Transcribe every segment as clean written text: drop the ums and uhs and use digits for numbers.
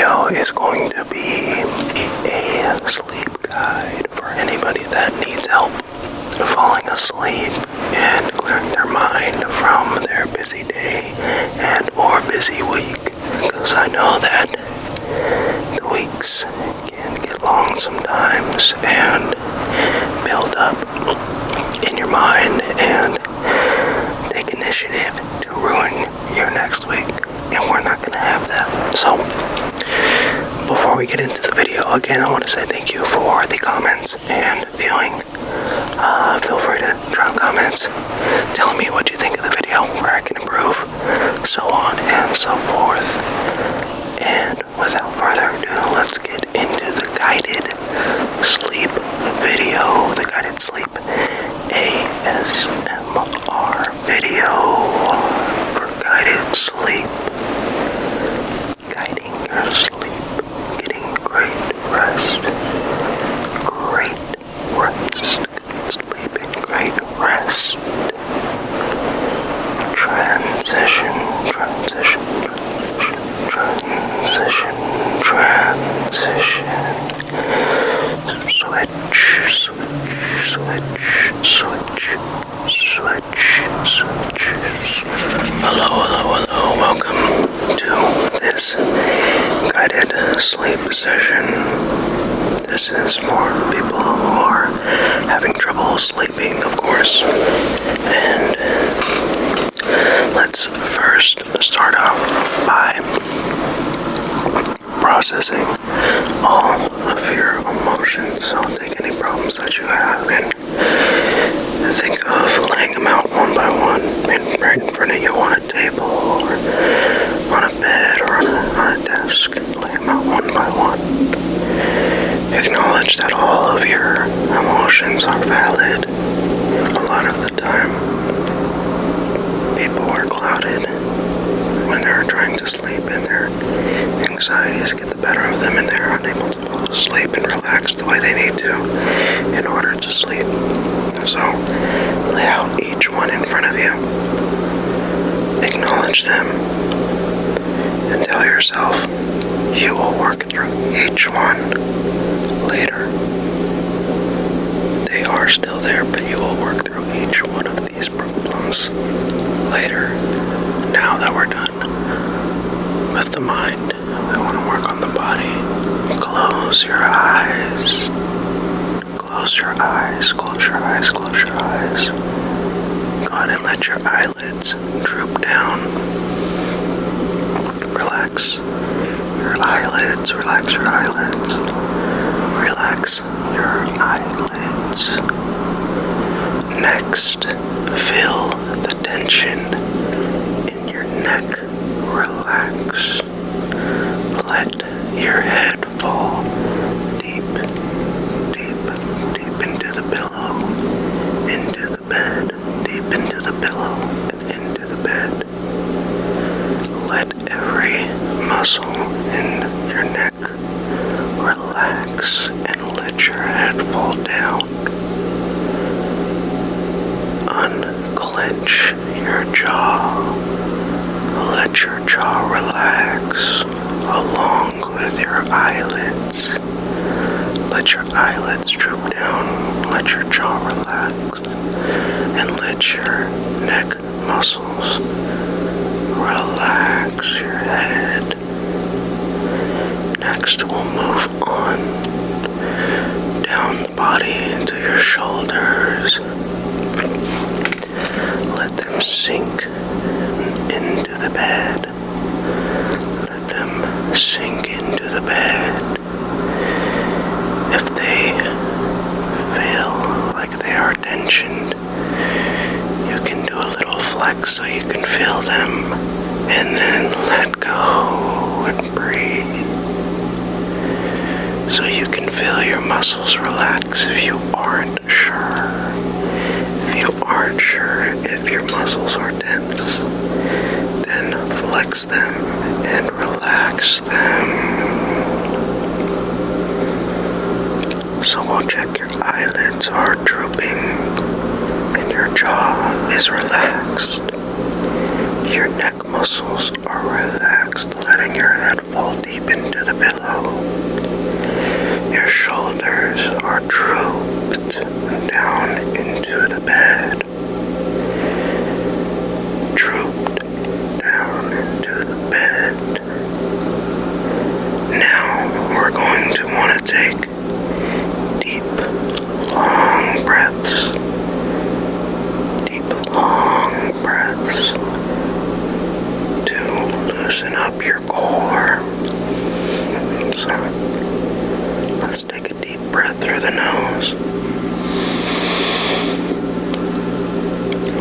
video is going to be a sleep guide for anybody that needs help falling asleep and clearing their mind from their busy day and or busy week. Because I know that the weeks can get long sometimes and build up in your mind and take initiative to ruin your next week. And we're not going to have that. So, before we get into the video, again, I want to say thank you for the comments and viewing. Feel free to drop comments telling me what you think of the video, where I can improve, so on and so forth. And without further ado, let's get into the guided sleep video, the guided sleep ASMR video for guided sleep. Guiding your sleep, getting great rest, sleeping great rest. Transition. Switch. Hello, welcome to this guided sleep session. This is for people who are having trouble sleeping, of course. And let's first start off by processing all of your emotions. So take any problems that you have and think of laying them out one by one, right in front of you on a table or on a bed or on a desk. Lay them out one by one. Acknowledge that all of your emotions are valid. A lot of the time, people are clouded when they're trying to sleep and their anxieties get the better of them and they're unable to fall asleep and relax the way they need to in order to sleep. So, lay out each one in front of you. Acknowledge them and tell yourself you will work through each one later. They are still there, but you will work through each one of these problems later. Now that we're done with the mind, we want to work on the body. Close your eyes. Close your eyes. Go ahead and let your eyelids droop down. Relax your eyelids. Relax your eyelids. Next, feel the tension in your neck. Relax. Let your head fall deep into the pillow, into the bed, deep into the pillow and into the bed. Let every muscle in your neck relax and let your head fall down. Unclench your jaw. Let your jaw relax along with your eyelids. Let your eyelids droop down. Let your jaw relax. And let your neck muscles relax your head. Next, we'll move on down the body into your shoulders. Let them sink into the bed. Let them sink into the bed. If they feel like they are tensioned, you can do a little flex so you can feel them, and then let go and breathe. So you can feel your muscles relax if you aren't sure. If you aren't sure if your muscles are tense, then flex them and relax them. So we'll check your eyelids are drooping and your jaw is relaxed. Your neck muscles are relaxed, letting your head fall deep into the are drooped down into the bed. Drooped down into the bed. Now we're going to want to take deep, long breaths. Deep, long breaths to loosen up your core. So, let's take a deep breath through the nose.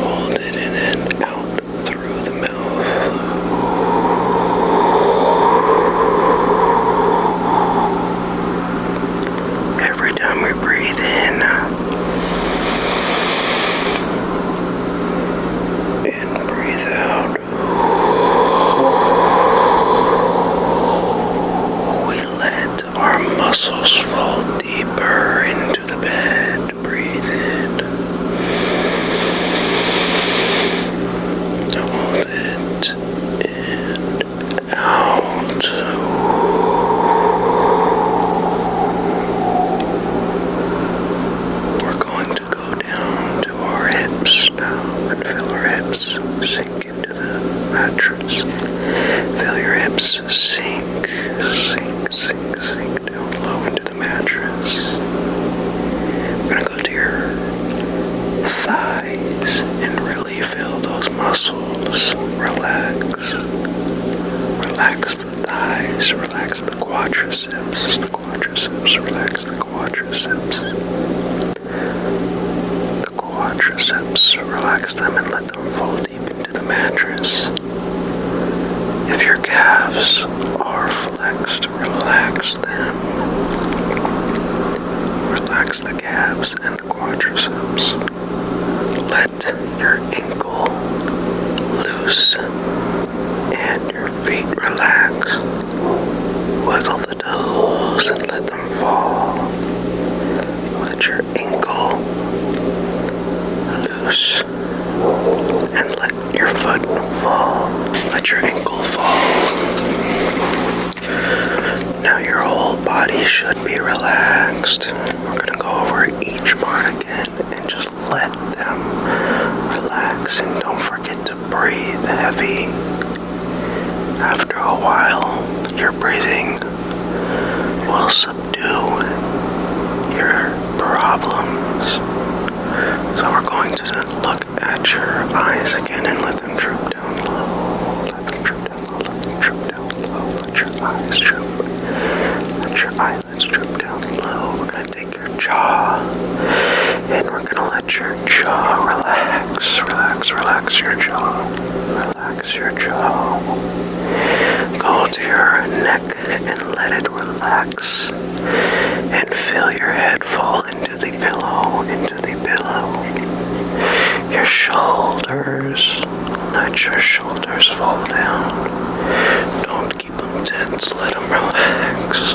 Hold it in and out through the mouth. Every time we breathe in and breathe out, our muscles fall deeper into the bed. Breathe in. Hold it and out. We're going to go down to our hips now and feel our hips sink into the mattress. Feel your hips sink down low into the mattress. I'm gonna go to your thighs and really feel those muscles relax. Relax the thighs, relax the quadriceps, relax the quadriceps. The quadriceps, relax them and let them fall deep into the mattress. If your calves are flexed, relax them. Relax the calves and the quadriceps. Let your ankle loose and your feet relax. Wiggle the toes and let them fall. Let your ankle loose and let your foot fall. Let your ankle fall. Now your whole body should be relaxed. We're going to go over each part again and just let them relax. And don't forget to breathe heavy. After a while, your breathing will subdue your problems. So we're going to look at your eyes again and let them droop down low. Let them droop down low, let them droop down low. Let your eyes droop. Let your eyelids droop down low. We're going to take your jaw and we're going to let your jaw relax. Relax your jaw. Relax your jaw. Go to your neck and let it relax. And feel your head fall into the pillow, Your shoulders, let your shoulders fall down. Don't keep them tense, let them relax.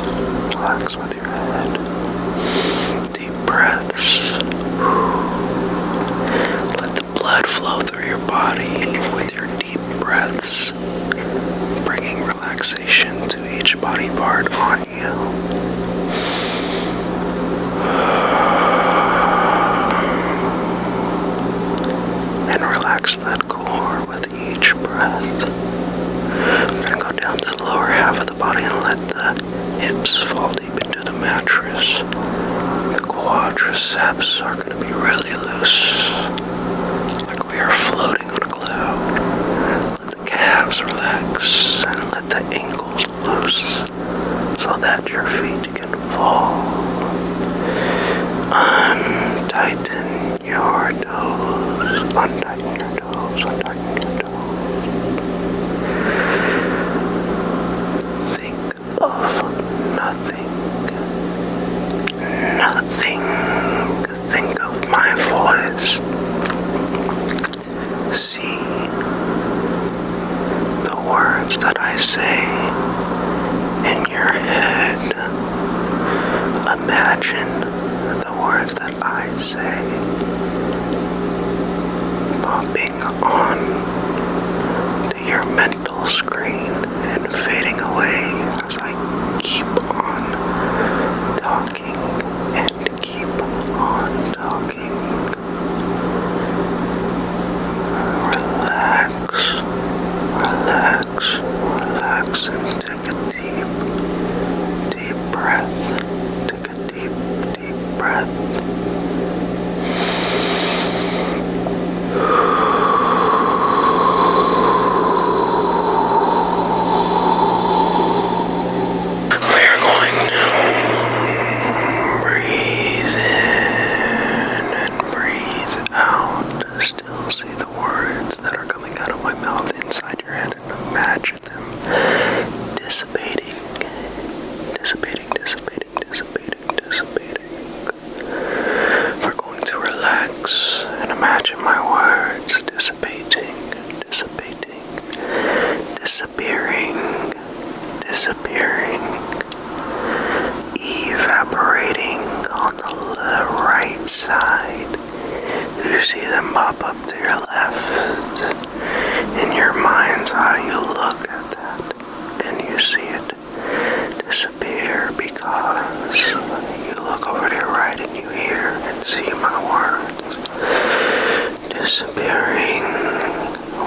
Relax with your head. Deep breaths. Let the blood flow through your body with your deep breaths, bringing relaxation to each body part on you. And relax that core with each breath. We're going to go down to the lower half of the body and let the hips fall deep into the mattress. The quadriceps are going to be really loose, like we are floating on a cloud. Let the calves relax and let the ankles loose so that your feet can fall. Untighten your toes. Untighten your toes. Untighten your toes. Think of nothing. Nothing. Think of my voice. Take a deep, deep breath. Take a deep, deep breath. We're going to breathe in and breathe out. Still see the words that are coming out of my mouth inside your head and imagine them dissipating. We're going to relax and imagine my words dissipating, disappearing, evaporating on the right side. You see them pop up to your left. In your mind's eye, you look at that and you see it disappear because you look over to your right and you hear and see my words disappearing.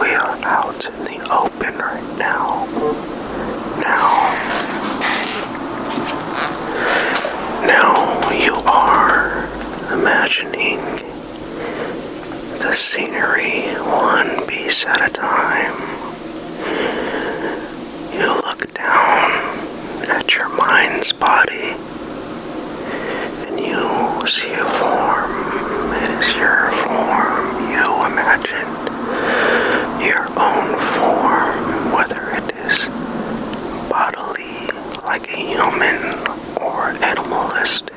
We are out in the open right now. Now you are imagining the scenery one piece at a time. You look down at your mind's body and you see a form. It is your form. You imagined your own form, whether it is bodily, like a human, or animalistic.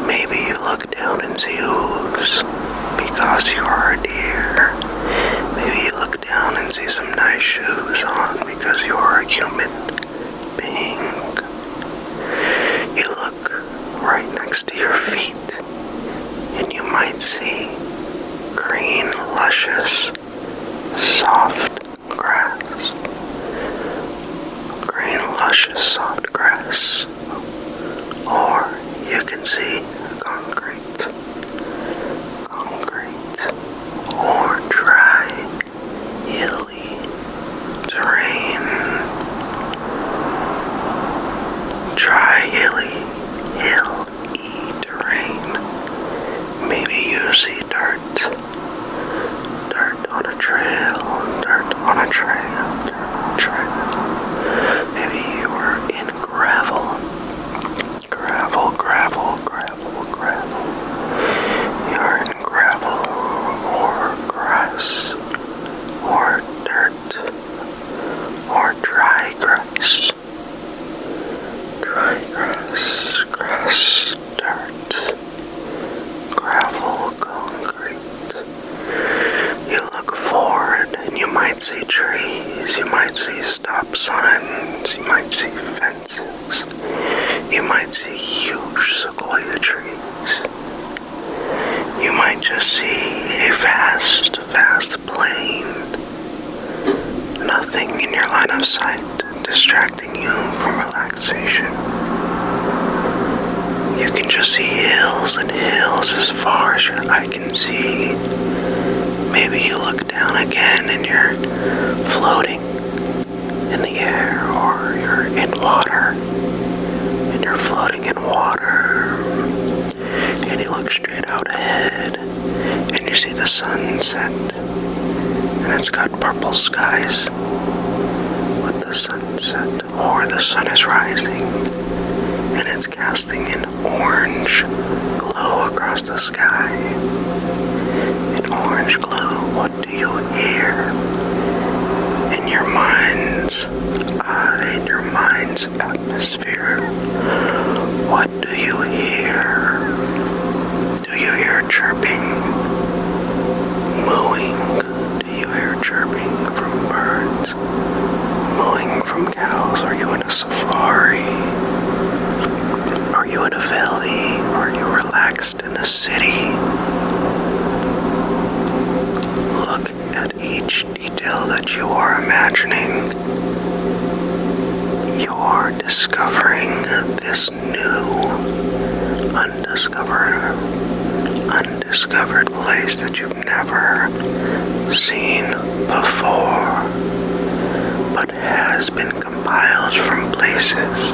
Maybe you look down and see hooves because you are a deer. Maybe you look down and see some nice shoes on because you are a human being. You look right next to your feet and you might see green, luscious, soft grass. Green, luscious, soft grass. Or you can see concrete, or dry, hilly terrain. Dry, hilly terrain. Maybe you see dirt on a trail. Maybe you are in gravel. You're in gravel, or grass, or dirt, or dry grass. Grass, dirt, gravel, concrete. You look forward and you might see trees, you might see stop signs, you might see fences, you might see huge sequoia trees. You might just see a vast plain. Nothing in your line of sight distracting you from relaxation. You can just see hills and hills as far as your eye can see. Maybe you look down again and you're floating in the air, or you're in water and you're floating in water. And you look straight out ahead and you see the sunset, and it's got purple skies with the sunset, or the sun is rising and it's casting an orange glow across the sky. An orange glow. What do you hear in your mind's eye, in your mind's atmosphere? What do you hear? Do you hear chirping, mooing? Do you hear chirping from birds, mooing from cows? Are you in a safari? Are you in a valley? Are you relaxed in a city? Look at each detail that you are imagining. You're discovering this new, undiscovered place that you've never seen before. But has been compiled from places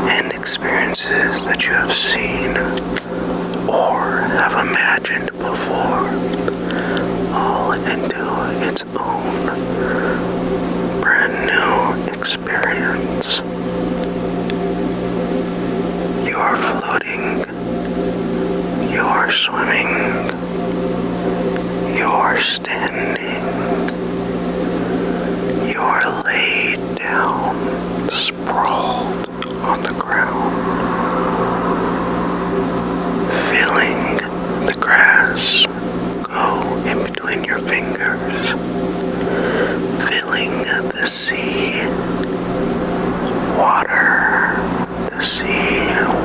and experiences that you have seen or have imagined before, all into its own brand new experience. You are floating, you are swimming, you are standing, you are laid down, sprawled on the ground, feeling the grass go in between your fingers, feeling the sea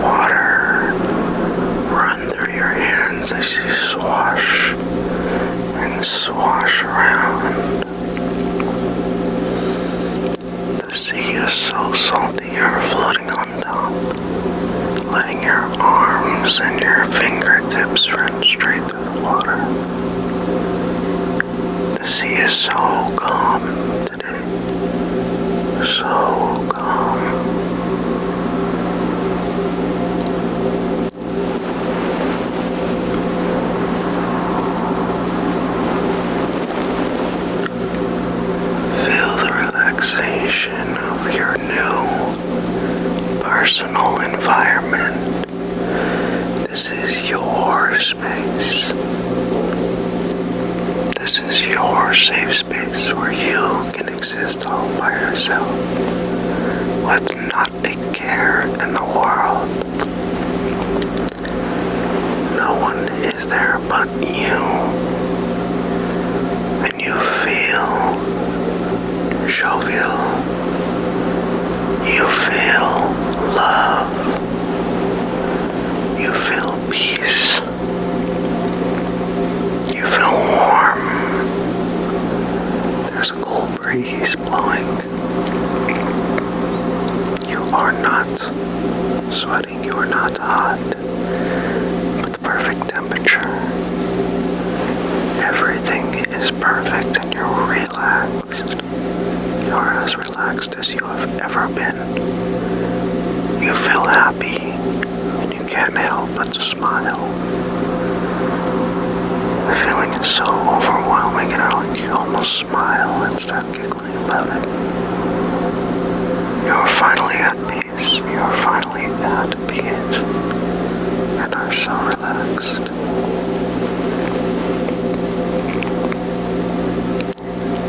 water run through your hands as you swash and swash around. The sea is so salty you're floating on top, letting your arms and your fingertips run straight through the water. The sea is so calm today, so calm. Of your new personal environment. This is your space. This is your safe space where you can exist all by yourself with not a care in the world. No one is there but you, and you feel jovial. You feel love. You feel peace. You feel warm. There's a cool breeze blowing. You are not sweating. You are not hot, but the perfect temperature. Everything is perfect and you're relaxed. You're as relaxed as you have ever been. You feel happy, and you can't help but smile. The feeling is so overwhelming, and you almost smile and start giggling about it. You're finally at peace. You're finally at peace, and are so relaxed.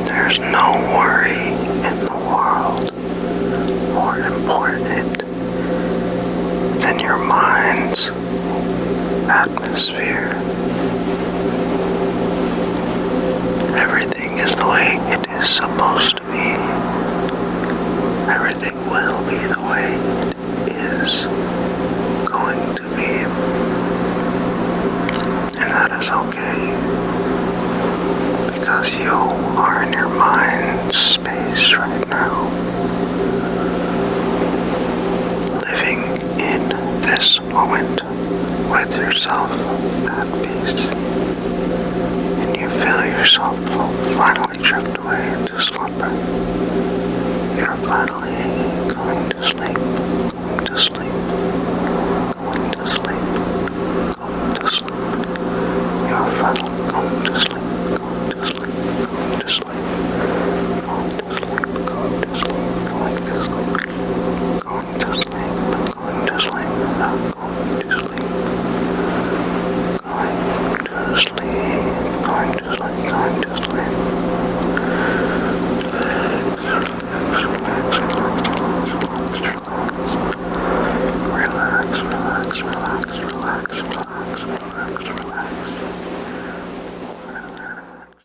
There's no worry in the world more important than your mind's atmosphere. Everything is the way it is supposed to be. Everything will be the way it is going to be. And that is okay. Because you are in your mind space right now, living in this moment with yourself at peace, and you feel yourself finally drift away into slumber. You're finally going to sleep, going to sleep.